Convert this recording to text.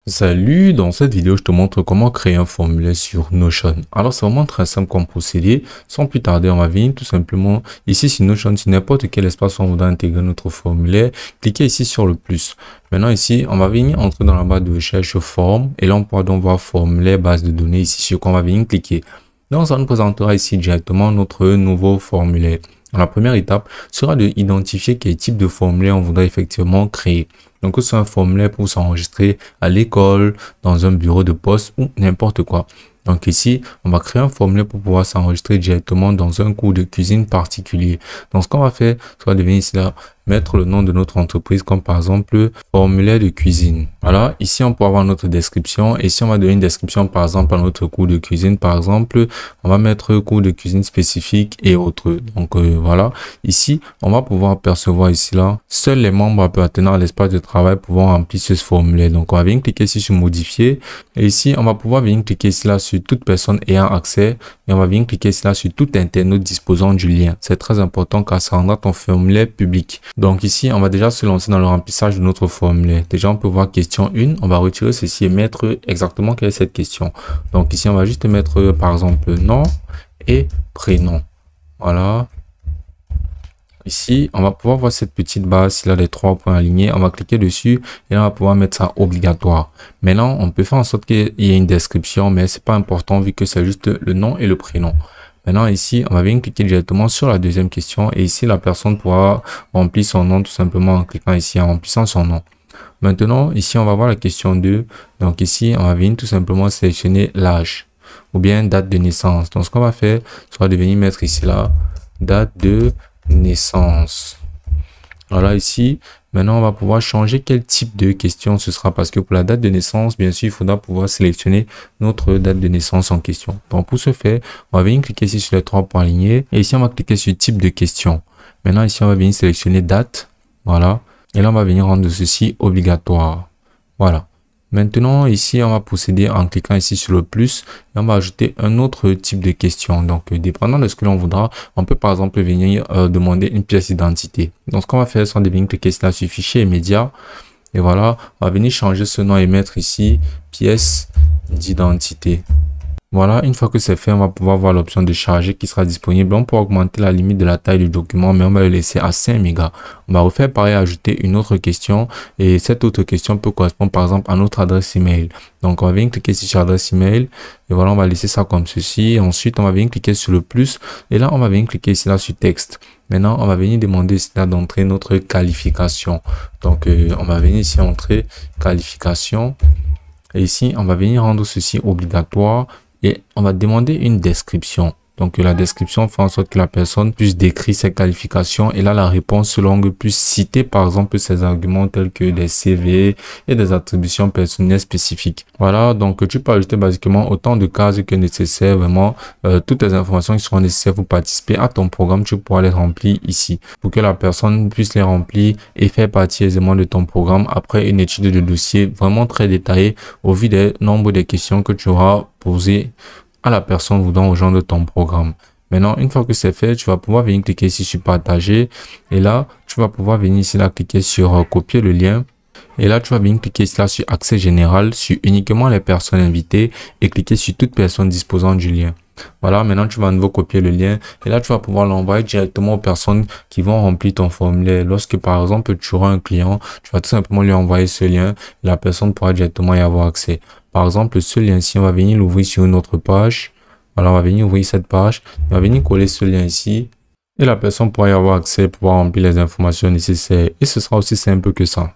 Salut, dans cette vidéo, je te montre comment créer un formulaire sur Notion. Alors, c'est vraiment très simple comme procédé. Sans plus tarder, on va venir tout simplement ici sur Notion, sur n'importe quel espace où on voudra intégrer notre formulaire. Cliquez ici sur le plus. Maintenant, ici, on va venir entrer dans la barre de recherche forme. Et là, on pourra donc voir formulaire, base de données ici sur quoi on va venir cliquer. Donc, ça nous présentera ici directement notre nouveau formulaire. La première étape sera d'identifier quel type de formulaire on voudrait effectivement créer. Donc, c'est un formulaire pour s'enregistrer à l'école, dans un bureau de poste ou n'importe quoi. Donc ici, on va créer un formulaire pour pouvoir s'enregistrer directement dans un cours de cuisine particulier. Donc, ce qu'on va faire, c'est de venir ici là, mettre le nom de notre entreprise comme par exemple formulaire de cuisine. Voilà, ici on peut avoir notre description et si on va donner une description par exemple à notre cours de cuisine, par exemple, on va mettre cours de cuisine spécifique et autres. Donc voilà, ici on va pouvoir percevoir ici là, seuls les membres appartenant à l'espace de travail pouvant remplir ce formulaire. Donc on va venir cliquer ici sur modifier et ici on va pouvoir venir cliquer ici là sur toute personne ayant accès et on va venir cliquer ici là sur tout internaute disposant du lien. C'est très important car ça rendra ton formulaire public. Donc ici, on va déjà se lancer dans le remplissage de notre formulaire. Déjà, on peut voir question 1. On va retirer ceci et mettre exactement quelle est cette question. Donc ici, on va juste mettre par exemple nom et prénom. Voilà. Ici, on va pouvoir voir cette petite barre, s'il a les 3 points alignés. On va cliquer dessus et là, on va pouvoir mettre ça obligatoire. Maintenant, on peut faire en sorte qu'il y ait une description, mais c'est pas important vu que c'est juste le nom et le prénom. Maintenant, ici, on va venir cliquer directement sur la deuxième question et ici, la personne pourra remplir son nom tout simplement en cliquant ici, en remplissant son nom. Maintenant, ici, on va voir la question 2. Donc ici, on va venir tout simplement sélectionner l'âge ou bien date de naissance. Donc, ce qu'on va faire, sera de venir mettre ici là, date de naissance. Voilà, ici, maintenant, on va pouvoir changer quel type de question ce sera parce que pour la date de naissance, bien sûr, il faudra pouvoir sélectionner notre date de naissance en question. Donc, pour ce faire, on va venir cliquer ici sur les 3 points alignés et ici, on va cliquer sur type de question. Maintenant, ici, on va venir sélectionner date. Voilà. Et là, on va venir rendre ceci obligatoire. Voilà. Maintenant, ici, on va procéder en cliquant ici sur le plus et on va ajouter un autre type de question. Donc, dépendant de ce que l'on voudra, on peut par exemple venir demander une pièce d'identité. Donc, ce qu'on va faire, c'est de venir cliquer sur fichier immédiat. Et voilà, on va venir changer ce nom et mettre ici pièce d'identité. Voilà, une fois que c'est fait, on va pouvoir voir l'option de charger qui sera disponible. On peut augmenter la limite de la taille du document, mais on va le laisser à 5 mégas. On va refaire pareil, ajouter une autre question. Et cette autre question peut correspondre par exemple à notre adresse email. Donc, on va venir cliquer sur adresse email. Et voilà, on va laisser ça comme ceci. Et ensuite, on va venir cliquer sur le plus. Et là, on va venir cliquer ici là sur texte. Maintenant, on va venir demander ici là d'entrer notre qualification. Donc, on va venir ici entrer qualification. Et ici, on va venir rendre ceci obligatoire. Et on va demander une description. Donc, la description fait en sorte que la personne puisse décrire ses qualifications. Et là, la réponse longue puisse citer, par exemple, ses arguments tels que des CV et des attributions personnelles spécifiques. Voilà, donc tu peux ajouter basiquement autant de cases que nécessaire. Vraiment, toutes les informations qui seront nécessaires pour participer à ton programme, tu pourras les remplir ici. Pour que la personne puisse les remplir et faire partie aisément de ton programme après une étude de dossier vraiment très détaillée au vu des nombres de questions que tu auras posées à la personne voulant rejoindre ton programme. Maintenant, une fois que c'est fait, tu vas pouvoir venir cliquer ici sur partager et là, tu vas pouvoir venir ici là cliquer sur copier le lien et là, tu vas venir cliquer ici là sur accès général sur uniquement les personnes invitées et cliquer sur toute personne disposant du lien. Voilà, maintenant tu vas à nouveau copier le lien et là tu vas pouvoir l'envoyer directement aux personnes qui vont remplir ton formulaire. Lorsque par exemple tu auras un client, tu vas tout simplement lui envoyer ce lien et la personne pourra directement y avoir accès. Par exemple, ce lien-ci, on va venir l'ouvrir sur une autre page. Voilà, on va venir ouvrir cette page, on va venir coller ce lien ici et la personne pourra y avoir accès, pouvoir remplir les informations nécessaires et ce sera aussi simple que ça.